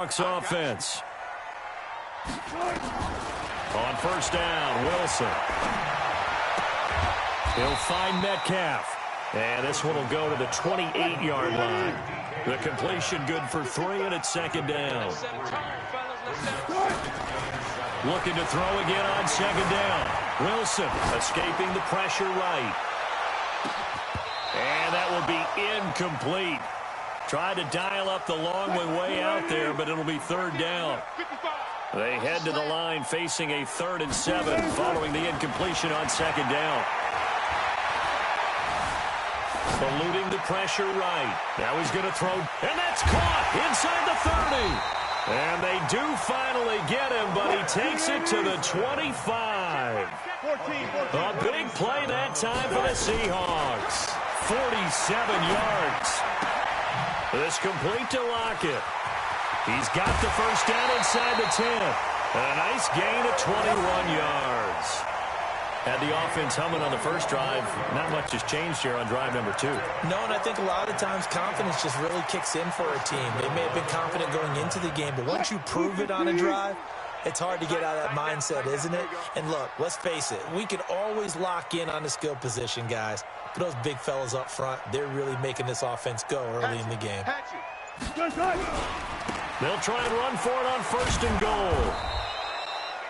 Offense. On first down, Wilson. He'll find Metcalf. And this one will go to the 28-yard line. The completion good for 3, and it's second down. Looking to throw again on second down. Wilson escaping the pressure right. And that will be incomplete. Tried to dial up the long way out there, but it'll be third down. They head to the line facing a 3rd and 7 following the incompletion on second down. Eluding the pressure right. Now he's going to throw, and that's caught inside the 30. And they do finally get him, but he takes it to the 25. A big play that time for the Seahawks. 47 yards. This complete to Lockett. He's got the first down inside the 10. And a nice gain of 21 yards. Had the offense humming on the first drive. Not much has changed here on drive number 2. No, and I think a lot of times confidence just really kicks in for a team. They may have been confident going into the game, but once you prove it on a drive, it's hard to get out of that mindset, isn't it? And look, let's face it, we can always lock in on the skill position, guys. But those big fellas up front, they're really making this offense go early in the game. They'll try and run for it on first and goal.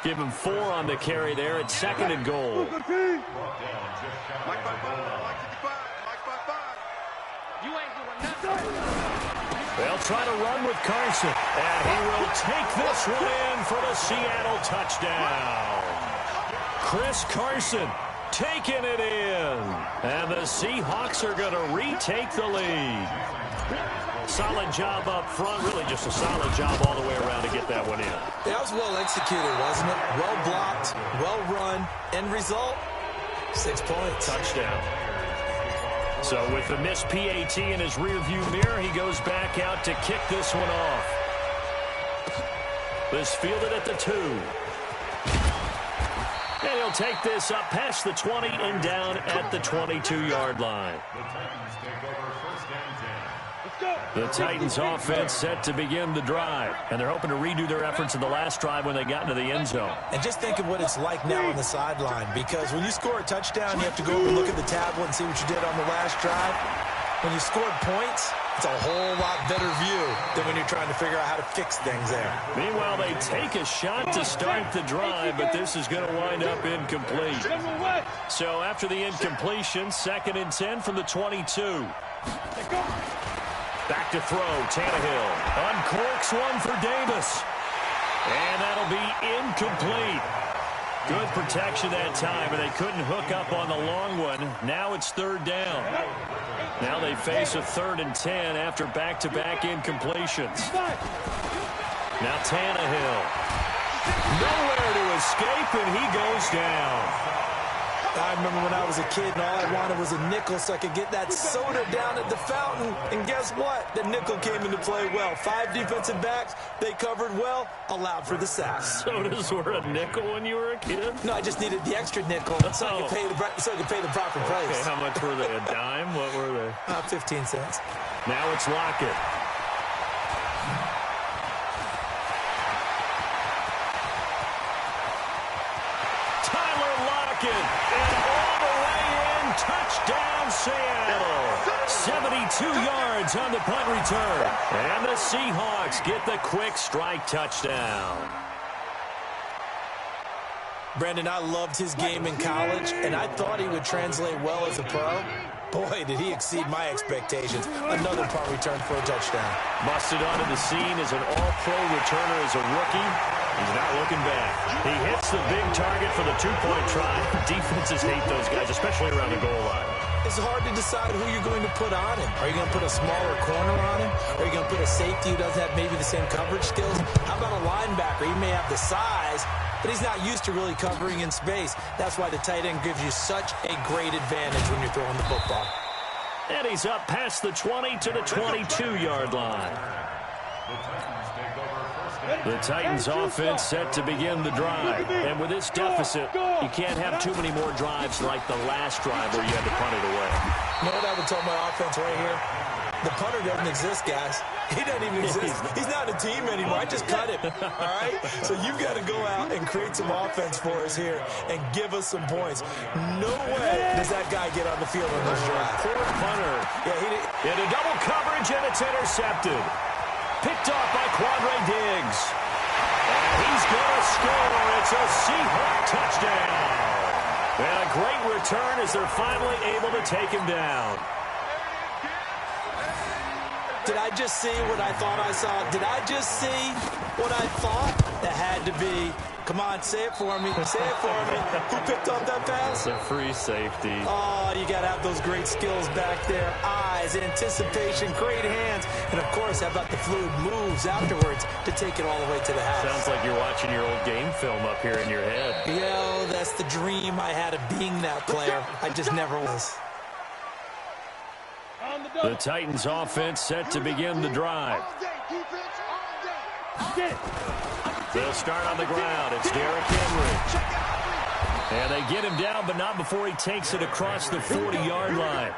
Give him 4 on the carry there at 2nd and goal. They'll try to run with Carson, and he will take this one in for the Seattle touchdown. Chris Carson taking it in, and the Seahawks are going to retake the lead. Solid job up front, really just a solid job all the way around to get that one in. That was well executed, wasn't it? Well blocked, well run. End result, 6 points. Touchdown. So with the missed PAT in his rearview mirror, he goes back out to kick this one off. This fielded at the 2. And he'll take this up past the 20 and down at the 22-yard line. The Titans offense set to begin the drive, and they're hoping to redo their efforts in the last drive when they got into the end zone. And just think of what it's like now on the sideline, because when you score a touchdown, you have to go over and look at the tablet and see what you did on the last drive. When you scored points, it's a whole lot better view than when you're trying to figure out how to fix things there. Meanwhile, they take a shot to start the drive, but this is going to wind up incomplete. So after the incompletion, 2nd and 10 from the 22. Back to throw, Tannehill. Uncorks one for Davis. And that'll be incomplete. Good protection that time, and they couldn't hook up on the long one. Now it's 3rd down. Now they face a 3rd and 10 after back-to-back incompletions. Now Tannehill. Nowhere to escape, and he goes down. I remember when I was a kid and all I wanted was a nickel so I could get that soda down at the fountain. And guess what? The nickel came into play well. 5 defensive backs, they covered well, allowed for the sack. Sodas were a nickel when you were a kid? No, I just needed the extra nickel so I could pay the proper price. Okay, how much were they? A dime? What were they? 15 cents. Now it's Lockett. And all the way in, touchdown Seattle. 72 yards on the punt return. And the Seahawks get the quick strike touchdown. Brandon, I loved his game in college, and I thought he would translate well as a pro. Boy, did he exceed my expectations. Another punt return for a touchdown. Busted onto the scene as an all-pro returner as a rookie. He's not looking back. He hits the big target for the 2-point try. Defenses hate those guys, especially around the goal line. It's hard to decide who you're going to put on him. Are you going to put a smaller corner on him? Are you going to put a safety who doesn't have maybe the same coverage skills? How about a linebacker? He may have the size, but he's not used to really covering in space. That's why the tight end gives you such a great advantage when you're throwing the football. And he's up past the 20 to the 22-yard line. The Titans offense set to begin the drive. And with this deficit, you can't have too many more drives like the last drive where you had to punt it away. You know what I would tell my offense right here? The punter doesn't exist, guys. He doesn't even exist. He's not a team anymore. I just cut him, all right? So you've got to go out and create some offense for us here and give us some points. No way does that guy get on the field on this drive. Poor punter. Yeah, into double coverage, and it's intercepted. Picked off by Quandre Diggs. And he's going to score. It's a Seahawk touchdown. And a great return as they're finally able to take him down. Did I just see what I thought I saw? Did I just see what I thought? That had to be. Come on, say it for me. Say it for me. Who picked up that pass? It's a free safety. Oh, you got to have those great skills back there. Eyes, anticipation, great hands. And, of course, how about the fluid moves afterwards to take it all the way to the house? Sounds like you're watching your old game film up here in your head. Yo, that's the dream I had of being that player. I just never was. The Titans offense set to begin the drive. They'll start on the ground. It's Derrick Henry. And they get him down, but not before he takes it across the 40-yard line.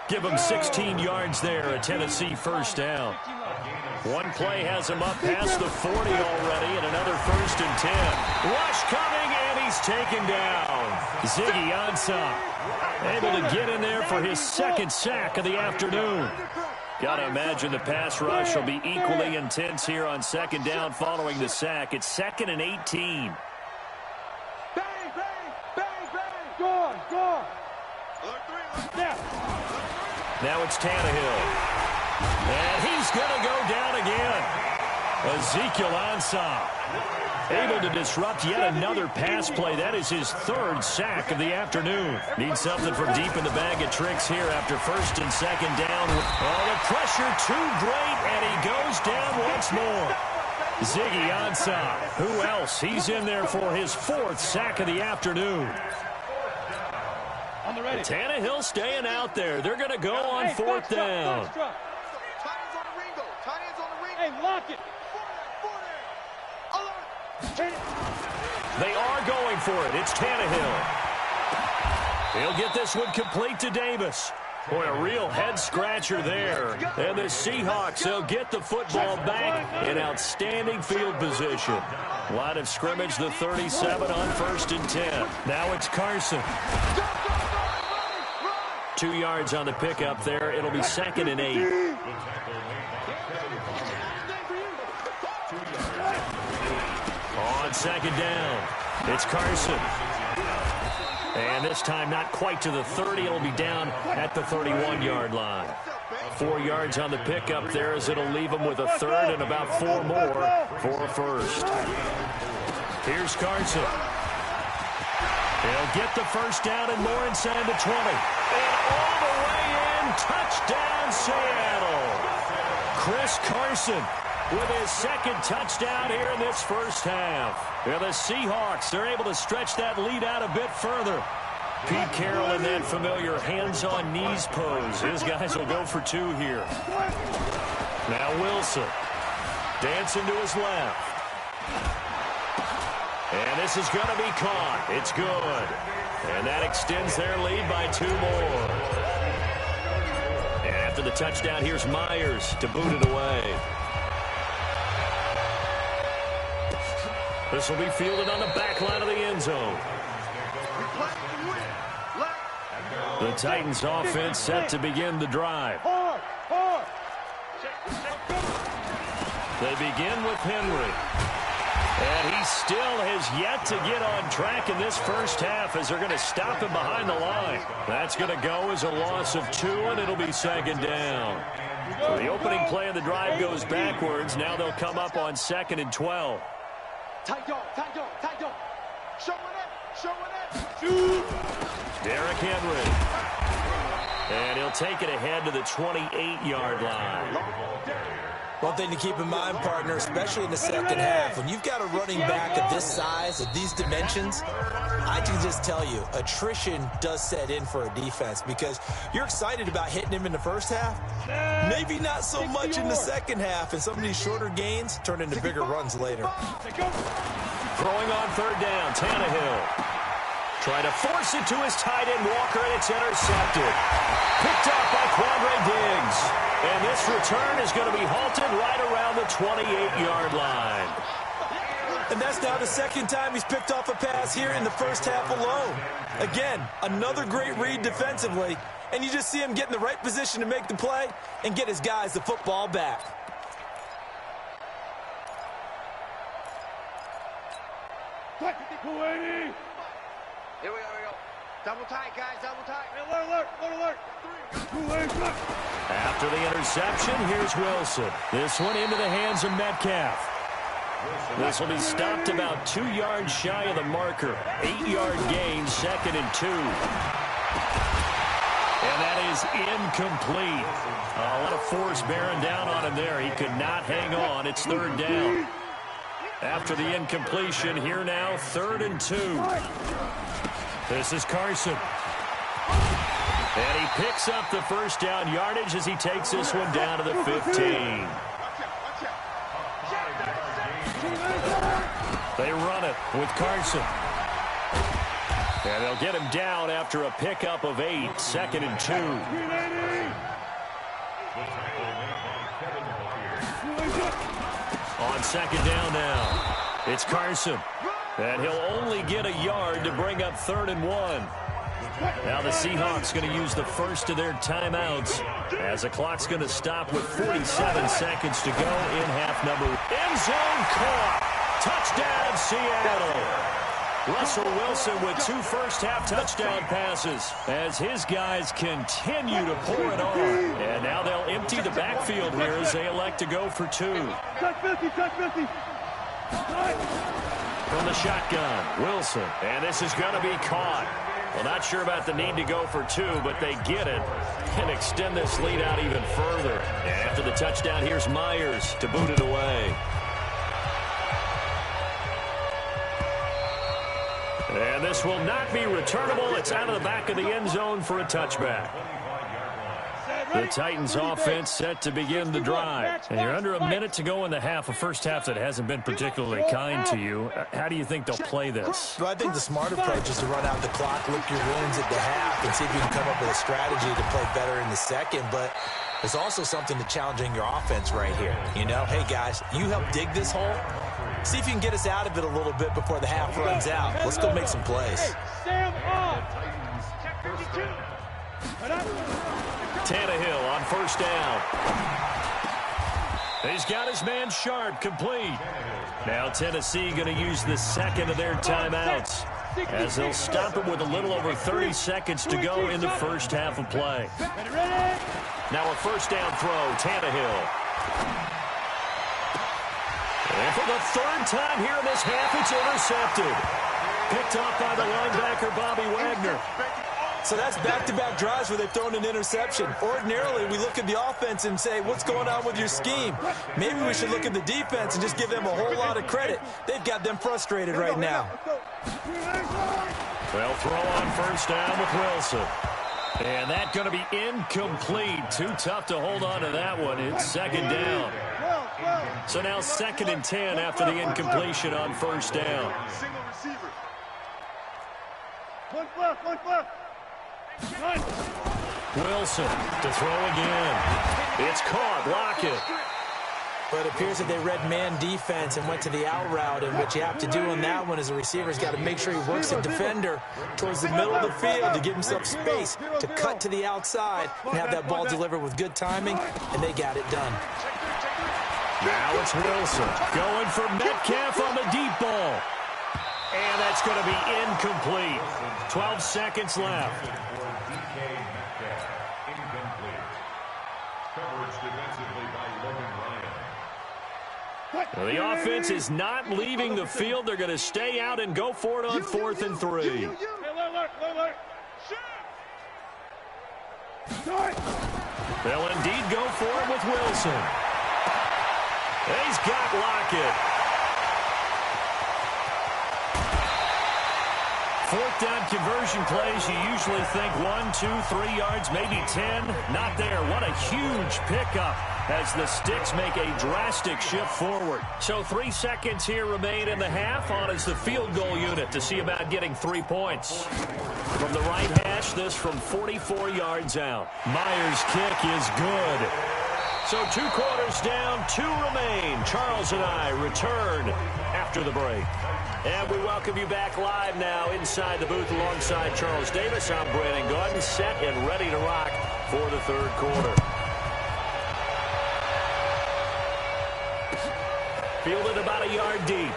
Give him 16 yards there, a Tennessee first down. One play has him up past the 40 already, and another 1st and 10. Rush coming, and he's taken down. Ziggy Ansah able to get in there for his 2nd sack of the afternoon. Got to imagine the pass rush will be equally intense here on 2nd down following the sack. It's 2nd and 18. Bang, bang, bang, bang. Go on, go on. Now it's Tannehill. And he's going to go down again. Ezekiel Ansah able to disrupt yet another pass play. That is his 3rd sack of the afternoon. Needs something from deep in the bag of tricks here after 1st and 2nd down. Oh, the pressure too great, and he goes down once more. Ziggy Ansah. Who else? He's in there for his 4th sack of the afternoon. Tannehill staying out there. They're going to go on 4th down. Hey, lock it. They are going for it. It's Tannehill. He'll get this one complete to Davis. Boy, a real head-scratcher there. And the Seahawks, they'll get the football back in outstanding field position. Line of scrimmage, the 37 on 1st and 10. Now it's Carson. 2 yards on the pickup there. It'll be 2nd and 8. On 2nd down, it's Carson. And this time not quite to the 30. It'll be down at the 31-yard line. 4 yards on the pickup there as it'll leave him with a 3rd and about 4 more for a 1st. Here's Carson. He'll get the 1st down and more inside the 20. And all the way in, touchdown Seattle. Chris Carson with his 2nd touchdown here in this 1st half. And the Seahawks, they're able to stretch that lead out a bit further. Pete Carroll in that familiar hands-on-knees pose. His guys will go for 2 here. Now Wilson dancing to his left. And this is going to be caught. It's good. And that extends their lead by 2 more. And after the touchdown, here's Myers to boot it away. This will be fielded on the back line of the end zone. The Titans offense set to begin the drive. They begin with Henry. And he still has yet to get on track in this 1st half as they're going to stop him behind the line. That's going to go as a loss of 2, and it'll be 2nd down. So the opening play of the drive goes backwards. Now they'll come up on 2nd and 12. Tight dog, tight dog, tight dog. Showing it. Derrick Henry. And he'll take it ahead to the 28-yard line. One thing to keep in mind, partner, especially in the 2nd half, when you've got a running back of this size, of these dimensions, I can just tell you, attrition does set in for a defense because you're excited about hitting him in the 1st half. Maybe not so much in the 2nd half, and some of these shorter gains turn into bigger runs later. Throwing on 3rd down, Tannehill. Trying to force it to his tight end, Walker, and it's intercepted. Picked up by Quandre Diggs. And this return is going to be halted right around the 28-yard line. And that's now the second time he's picked off a pass here in the first half alone. Again, another great read defensively, and you just see him get in the right position to make the play and get his guys the football back. Here we go. Double tight, guys, double tight. Alert. After the interception, here's Wilson. This one into the hands of Metcalf. This will be stopped about 2 yards shy of the marker. 8-yard gain, 2nd and 2. And that is incomplete. A lot of force bearing down on him there. He could not hang on. It's 3rd down. After the incompletion, here now, 3rd and 2. This is Carson. And he picks up the first down yardage as he takes this one down to the 15. They run it with Carson. And they'll get him down after a pickup of 8, 2nd and 2. On 2nd down now, it's Carson. And he'll only get a yard to bring up 3rd and 1. Now the Seahawks going to use the first of their timeouts as the clock's going to stop with 47 seconds to go in half number. End zone caught. Touchdown, Seattle. Russell Wilson with 2 first-half touchdown passes as his guys continue to pour it on. And now they'll empty the backfield here as they elect to go for 2. Touch 50. From the shotgun, Wilson. And this is going to be caught. Well, not sure about the need to go for 2, but they get it and extend this lead out even further. And after the touchdown, here's Myers to boot it away. And this will not be returnable. It's out of the back of the end zone for a touchback. The Titans offense set to begin the drive. And you're under a minute to go in the half, a first half that hasn't been particularly kind to you. How do you think they'll play this? Well, I think the smart approach is to run out the clock, lick your wounds at the half, and see if you can come up with a strategy to play better in the second. But there's also something to challenging your offense right here. You know, hey, guys, you help dig this hole. See if you can get us out of it a little bit before the half runs out. Let's go make some plays. Tannehill on first down. He's got his man Sharp complete. Now Tennessee going to use the second of their timeouts as they'll stop it with a little over 30 seconds to go in the first half of play. Now a first down throw, Tannehill. And for the 3rd time here in this half, it's intercepted. Picked off by the linebacker, Bobby Wagner. So that's back-to-back drives where they've thrown an interception. Ordinarily, we look at the offense and say, what's going on with your scheme? Maybe we should look at the defense and just give them a whole lot of credit. They've got them frustrated right now. Well, throw on first down with Wilson. And that's going to be incomplete. Too tough to hold on to that one. It's 2nd down. So now 2nd and 10 after the incompletion on first down. One left. Wilson to throw again. It's caught. Lockett. But it appears that they read man defense and went to the out route, and what you have to do on that one is the receiver's got to make sure he works the defender towards the middle of the field to give himself space to cut to the outside and have that ball delivered with good timing, and they got it done. Now it's Wilson going for Metcalf on the deep ball. And that's going to be incomplete. 12 seconds left. Well, the offense is not leaving the field. They're going to stay out and go for it on 4th and 3. They'll indeed go for it with Wilson. He's got Lockett. Fourth down conversion plays, you usually think 1, 2, 3 yards, maybe 10. Not there. What a huge pickup as the Sticks make a drastic shift forward. So 3 seconds here remain in the half. On is the field goal unit to see about getting 3 points. From the right hash, this from 44 yards out. Myers' kick is good. So 2 quarters down, 2 remain. Charles and I return after the break. And we welcome you back live now inside the booth alongside Charles Davis. I'm Brandon Gordon, set and ready to rock for the third quarter. Fielded about a yard deep.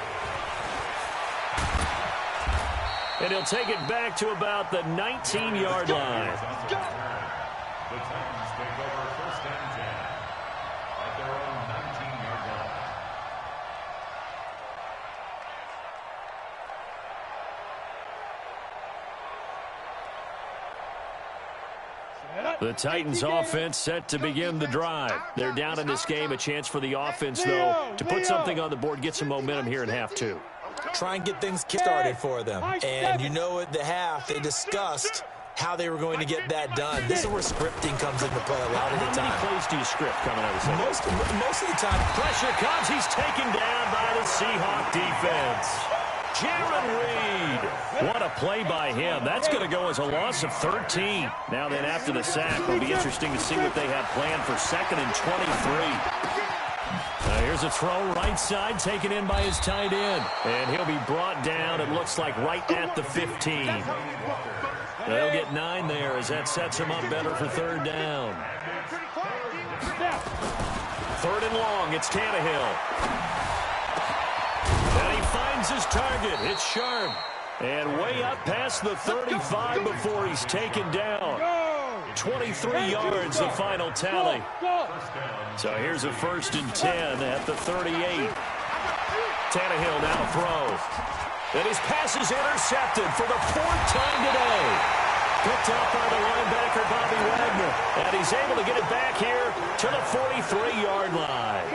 And he'll take it back to about the 19-yard line. The Titans take over first and 10 at their own 19-yard line. The Titans offense set to begin the drive. They're down in this game. A chance for the offense, though, to put something on the board, get some momentum here in half 2. Try and get things started for them. And you know at the half, they discussed how they were going to get that done. This is where scripting comes into play a lot of the time. How many plays do you script coming out of the second? Most of the time. Pressure comes. He's taken down by the Seahawk defense. Jaron Reed. What a play by him. That's going to go as a loss of 13. Now then, after the sack, it'll be interesting to see what they have planned for 2nd and 23. Here's a throw right side taken in by his tight end. And he'll be brought down, it looks like, right at the 15. They'll get 9 there as that sets him up better for 3rd down. 3rd and long, it's Tannehill. And he finds his target. It's Sharp. And way up past the 35 before he's taken down. 23 yards, the final tally. So here's a 1st and 10 at the 38. Tannehill now throws. And his pass is intercepted for the 4th time today. Picked up by the linebacker, Bobby Wagner. And he's able to get it back here to the 43-yard line.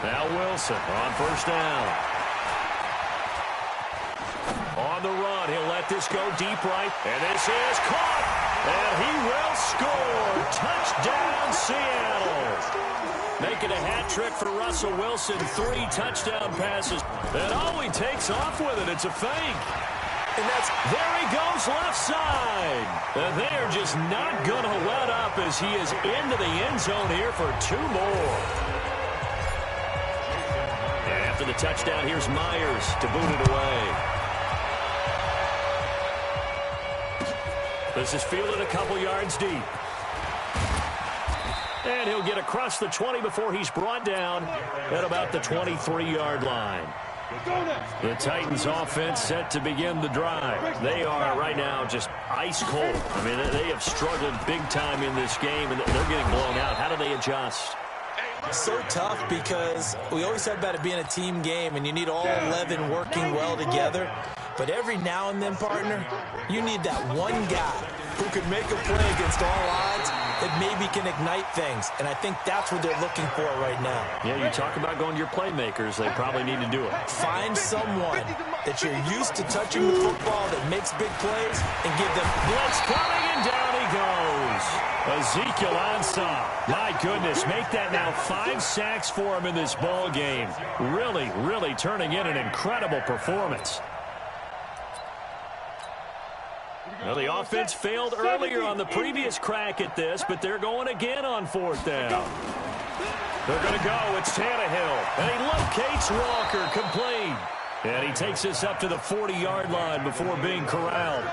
Now Wilson on 1st down. On the run, he'll let this go deep right. And this is caught. And he will score. Touchdown, Seattle. Making a hat trick for Russell Wilson. 3 touchdown passes. And oh, he takes off with it. It's a fake. And there he goes left side. And they're just not going to let up as he is into the end zone here for 2 more. And after the touchdown, here's Myers to boot it away. This is fielded a couple yards deep. And he'll get across the 20 before he's brought down at about the 23-yard line. The Titans offense set to begin the drive. They are right now just ice cold. I mean, they have struggled big time in this game, and they're getting blown out. How do they adjust? So tough because we always said about it being a team game, and you need all 11 working well together. But every now and then, partner, you need that one guy who can make a play against all odds that maybe can ignite things. And I think that's what they're looking for right now. Yeah, you talk about going to your playmakers. They probably need to do it. Find someone that you're used to touching the football that makes big plays and give them blitz coming, and down he goes. Ezekiel Ansah. My goodness, make that now 5 sacks for him in this ball game. Really, really turning in an incredible performance. Well, the offense failed earlier on the previous crack at this, but they're going again on 4th down. They're going to go. It's Tannehill. And he locates Walker, complete. And he takes this up to the 40-yard line before being corralled.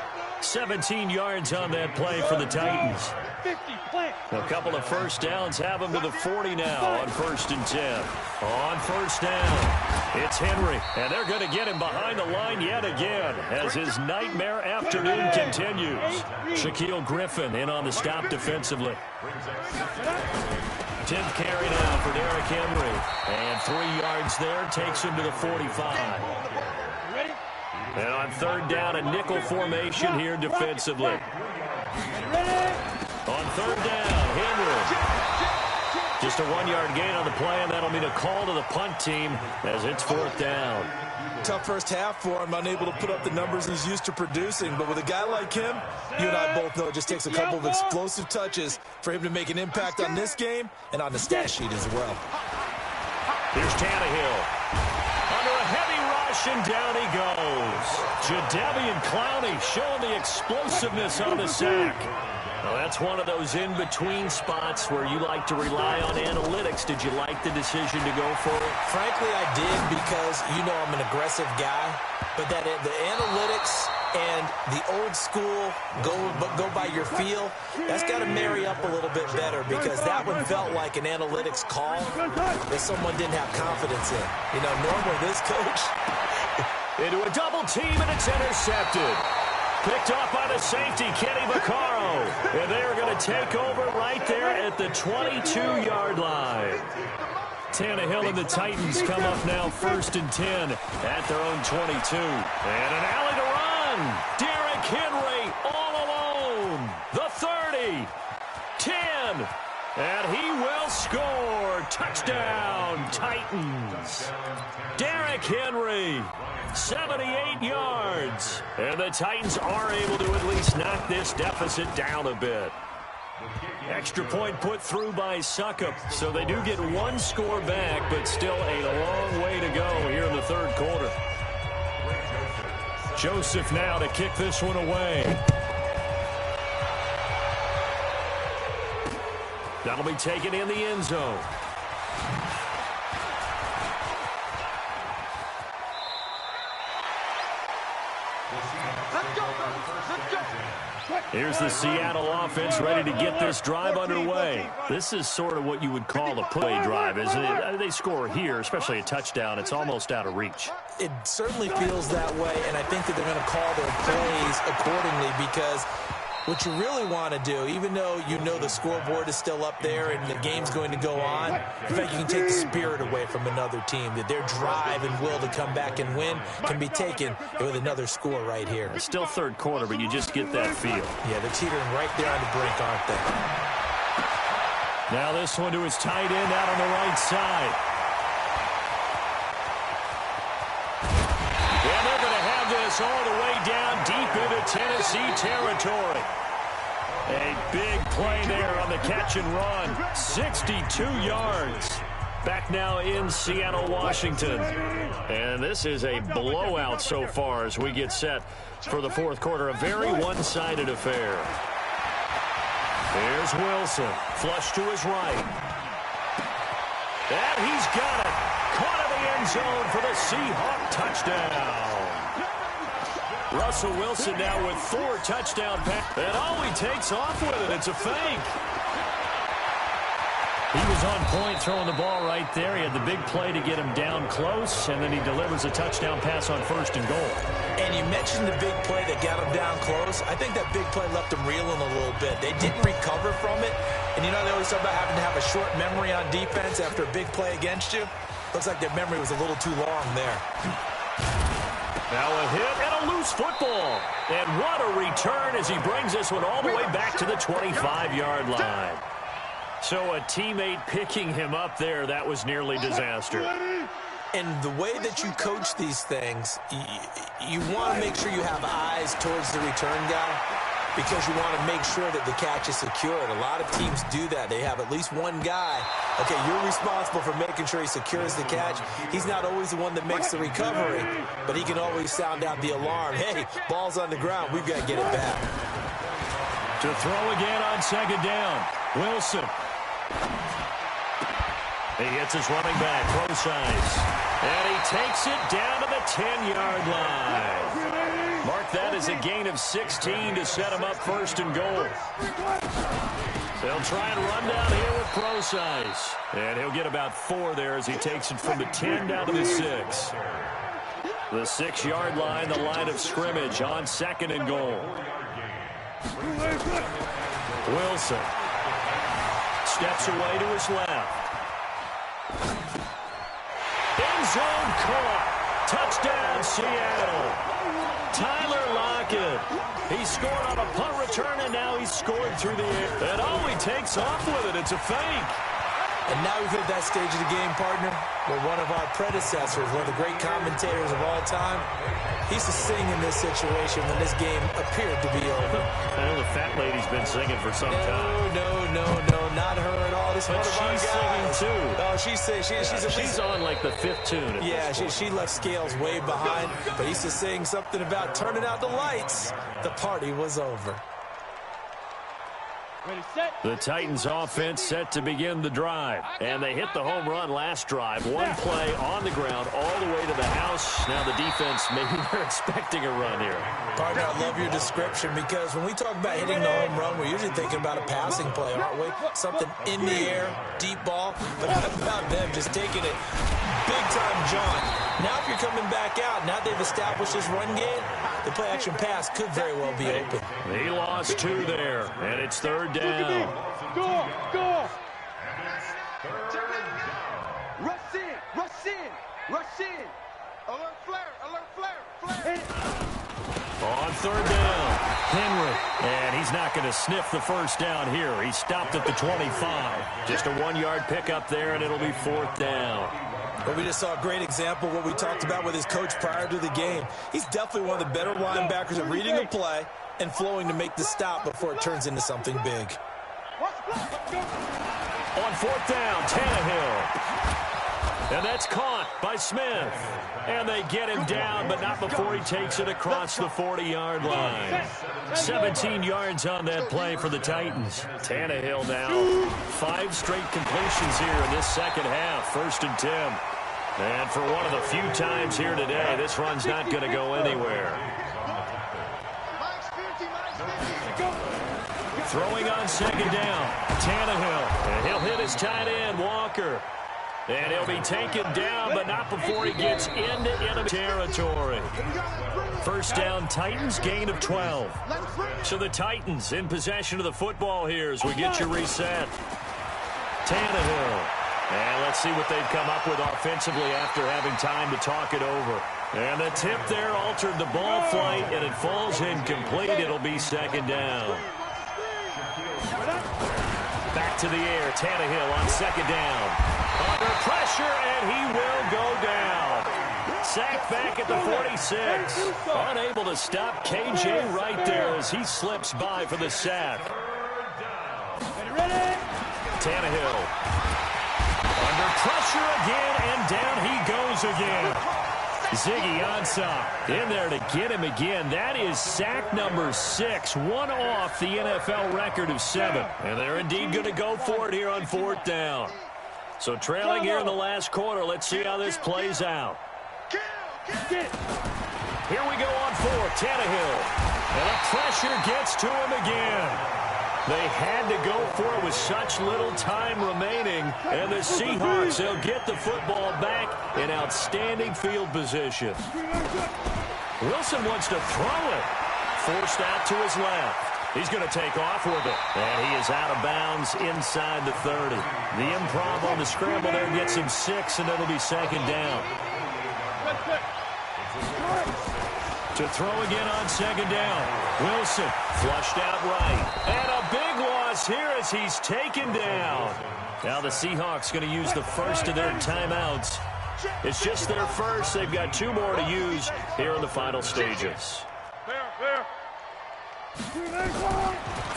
17 yards on that play for the Titans. A couple of 1st downs have them to the 40 now on 1st and 10. On 1st down, it's Henry. And they're going to get him behind the line yet again as his nightmare afternoon continues. Shaquille Griffin in on the stop defensively. 10th carry now for Derrick Henry. And 3 yards there takes him to the 45. And on 3rd down, a nickel formation here defensively. On 3rd down, Henry Just a 1-yard gain on the play, and that'll mean a call to the punt team as it's 4th down. Tough first half for him, unable to put up the numbers he's used to producing. But with a guy like him, you and I both know it just takes a couple of explosive touches for him to make an impact on this game and on the stat sheet as well. Here's Tannehill. Under a heavy rush, and down he goes. Jadeveon Clowney showing the explosiveness on the sack. Well, that's one of those in-between spots where you like to rely on analytics. Did you like the decision to go for it? Frankly, I did, because you know I'm an aggressive guy. But that the analytics and the old school go by your feel, that's got to marry up a little bit better, because that one felt like an analytics call that someone didn't have confidence in. You know, normally this coach... Into a double team, and it's intercepted. Picked off by the safety, Kenny Vaccaro. And they're going to take over right there at the 22-yard line. Tannehill and the Titans come up now 1st and 10 at their own 22. And an alley to run. Derrick Henry all alone. The 30. 10. And he will score. Touchdown, Titans. Derrick Henry, 78 yards. And the Titans are able to at least knock this deficit down a bit. Extra point put through by Suckup. So they do get 1 score back, but still a long way to go here in the 3rd quarter. Joseph now to kick this one away. That'll be taken in the end zone. Here's the Seattle offense ready to get this drive underway. This is sort of what you would call a play drive, isn't it? They score here, especially a touchdown. It's almost out of reach. It certainly feels that way, and I think that they're going to call their plays accordingly, because what you really want to do, even though you know the scoreboard is still up there and the game's going to go on, in fact, you can take the spirit away from another team, that their drive and will to come back and win can be taken with another score right here. It's still 3rd quarter, but you just get that feel. Yeah, they're teetering right there on the brink, aren't they? Now this one to his tight end out on the right side. And they're going to have this all the way down deep into Tennessee territory. A big play there on the catch and run. 62 yards. Back now in Seattle, Washington. And this is a blowout so far as we get set for the 4th quarter. A very one-sided affair. Here's Wilson. Flush to his right. And he's got it. Caught in the end zone for the Seahawk touchdown. Russell Wilson now with 4 touchdown passes. And he takes off with it. It's a fake. He was on point throwing the ball right there. He had the big play to get him down close, and then he delivers a touchdown pass on 1st and goal. And you mentioned the big play that got him down close. I think that big play left him reeling a little bit. They didn't recover from it. And you know, they always talk about having to have a short memory on defense after a big play against you. Looks like their memory was a little too long there. Now a hit and a loose football. And what a return as he brings this one all the way back to the 25-yard line. So a teammate picking him up there, that was nearly disaster. And the way that you coach these things, you want to make sure you have eyes towards the return guy, because you want to make sure that the catch is secured. A lot of teams do that. They have at least one guy. Okay, you're responsible for making sure he secures the catch. He's not always the one that makes the recovery, but he can always sound out the alarm. Hey, ball's on the ground. We've got to get it back. To throw again on 2nd down. Wilson. He hits his running back, Procise. And he takes it down to the 10-yard line. Mark that as a gain of 16 to set him up 1st and goal. They'll try and run down here with Procise. And he'll get about 4 there as he takes it from the 10 down to the 6. The 6-yard line, the line of scrimmage on 2nd and goal. Wilson steps away to his left. End zone caught. Touchdown, Seattle. Tyler Lockett. He scored on a punt return, and now he's scored through the air. And he takes off with it. It's a fake. And now we've hit that stage of the game, partner, where one of our predecessors, one of the great commentators of all time, he used to sing in this situation when this game appeared to be over. I know the fat lady's been singing for some time. No, not her at all. This but one of our she's guys. singing, too. Oh, she's on like the 5th tune. Yeah, she left Scales way behind, but he used to sing something about turning out the lights. The party was over. Ready, set. The Titans offense set to begin the drive. And they hit the home run last drive. One play on the ground all the way to the house. Now the defense, maybe they're expecting a run here. Partner, I love your description because when we talk about hitting the home run, we're usually thinking about a passing play, aren't we? Something in the air, deep ball. But how about them just taking it big-time jaunt? Now if you're coming back out, now they've established this run game, the play-action pass could very well be open. He lost 2 there, and it's 3rd down. Go! Rush in! Alert flare! On 3rd down, Henry. And he's not going to sniff the first down here. He stopped at the 25. Just a 1-yard pickup there, and it'll be 4th down. But we just saw a great example of what we talked about with his coach prior to the game. He's definitely one of the better linebackers at reading a play and flowing to make the stop before it turns into something big. On 4th down, Tannehill. And that's caught by Smith. And they get him down, but not before he takes it across the 40-yard line. 17 yards on that play for the Titans. Tannehill now. 5 straight completions here in this second half. 1st and 10. And for one of the few times here today, this run's not going to go anywhere. Throwing on 2nd down, Tannehill. And he'll hit his tight end, Walker. And he'll be taken down, but not before he gets into enemy territory. 1st down, Titans, gain of 12. So the Titans in possession of the football here as we get you reset. Tannehill. And let's see what they've come up with offensively after having time to talk it over. And the tip there altered the ball flight, and it falls incomplete. It'll be 2nd down. Back to the air, Tannehill on 2nd down. Under pressure, and he will go down. Sacked back at the 46. Unable to stop KJ right there as he slips by for the sack. Tannehill. Under pressure again, and down he goes again. Ziggy Ansah in there to get him again. That is sack number 6, one off the NFL record of 7. And they're indeed going to go for it here on 4th down. So trailing here in the last quarter, let's see how this plays out. Here we go on 4th, Tannehill. And the pressure gets to him again. They had to go for it with such little time remaining. And the Seahawks, they'll get the football back in outstanding field position. Wilson wants to throw it. Forced out to his left. He's going to take off with it. And he is out of bounds inside the 30. The improv on the scramble there gets him 6, and it'll be 2nd down. To throw again on 2nd down. Wilson flushed out right. And a big loss here as he's taken down. Now the Seahawks going to use the first of their timeouts. It's just their first. They've got 2 more to use here in the final stages.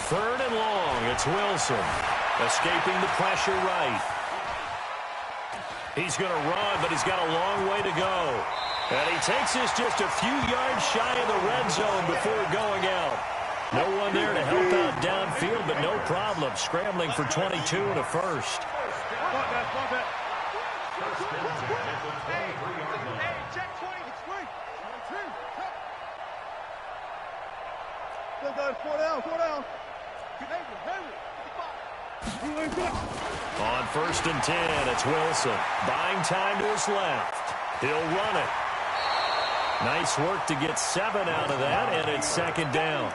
3rd and long. It's Wilson. Escaping the pressure right. He's going to run, but he's got a long way to go. And he takes this just a few yards shy of the red zone before going out. No one there to help out downfield, but no problem. Scrambling for 22 and a first. On 1st and 10, it's Wilson. Buying time to his left. He'll run it. Nice work to get 7 out of that, and it's 2nd down.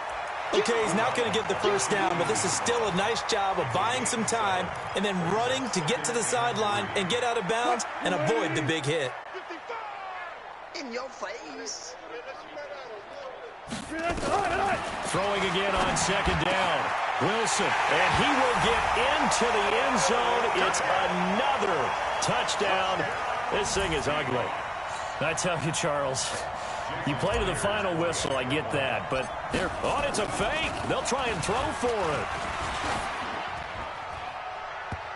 Okay, he's not going to get the first down, but this is still a nice job of buying some time and then running to get to the sideline and get out of bounds and avoid the big hit. In your face. Throwing again on 2nd down. Wilson, and he will get into the end zone. It's another touchdown. This thing is ugly. I tell you, Charles, you play to the final whistle, I get that. But it's a fake. They'll try and throw for it.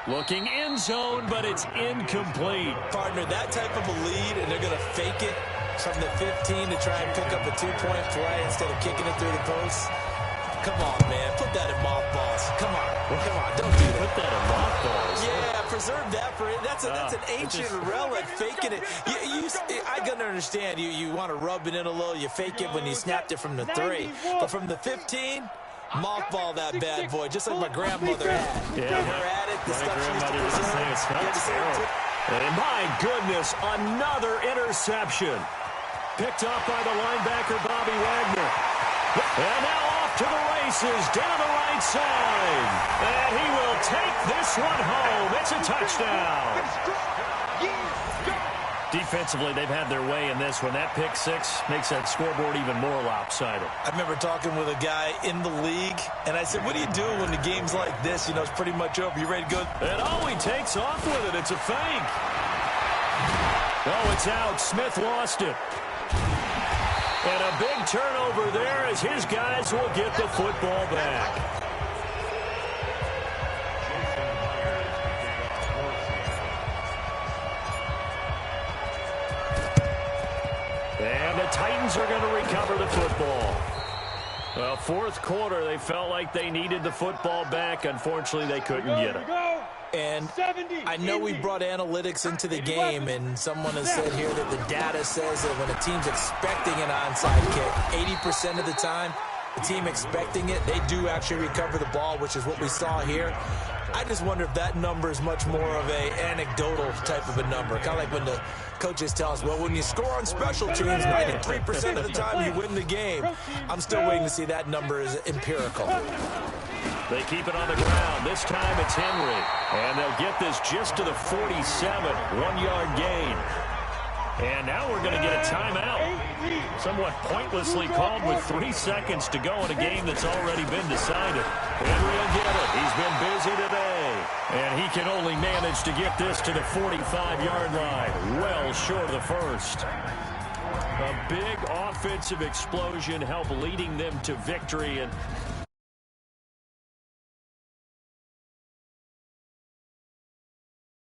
Looking end zone, but it's incomplete. Partner, that type of a lead, and they're going to fake it from the 15 to try and pick up a 2-point play instead of kicking it through the post. Come on, man. Put that in mothballs. Come on. Don't do that. Put that in mothballs. Yeah, preserve that for it. That's an ancient relic. Faking it. I can understand. You want to rub it in a little. You fake it when you snapped it from the 3. But from the 15, mothball that bad boy, just like my grandmother had. Yeah, Never had it. The my stuff she used to grandmother was preserve. saying it smells terrible. And my goodness, another interception. Picked off by the linebacker, Bobby Wagner. And now off to the races, down the right side. And he will take this one home. It's a touchdown. Defensively, they've had their way in this one. That pick six makes that scoreboard even more lopsided. I remember talking with a guy in the league, and I said, what do you do when the game's like this? You know, it's pretty much over. You ready to go? And he takes off with it. It's a fake. Oh, it's out. Smith lost it. And a big turnover there as his guys will get the football back. And the Titans are going to recover the football. Well, fourth quarter, they felt like they needed the football back. Unfortunately, they couldn't get it. And I know we brought analytics into the game, and someone has said here that the data says that when a team's expecting an onside kick, 80% of the time, the team expecting it, they do actually recover the ball, which is what we saw here. I just wonder if that number is much more of a anecdotal type of a number. Kind of like when the coaches tell us, well, when you score on special teams, 93% of the time you win the game. I'm still waiting to see that number is empirical. They keep it on the ground. This time it's Henry. And they'll get this just to the 47, 1-yard gain. And now we're going to get a timeout. Somewhat pointlessly called with 3 seconds to go in a game that's already been decided. Henry will get it. He's been busy today. And he can only manage to get this to the 45-yard line. Well short of the first. A big offensive explosion helped leading them to victory. And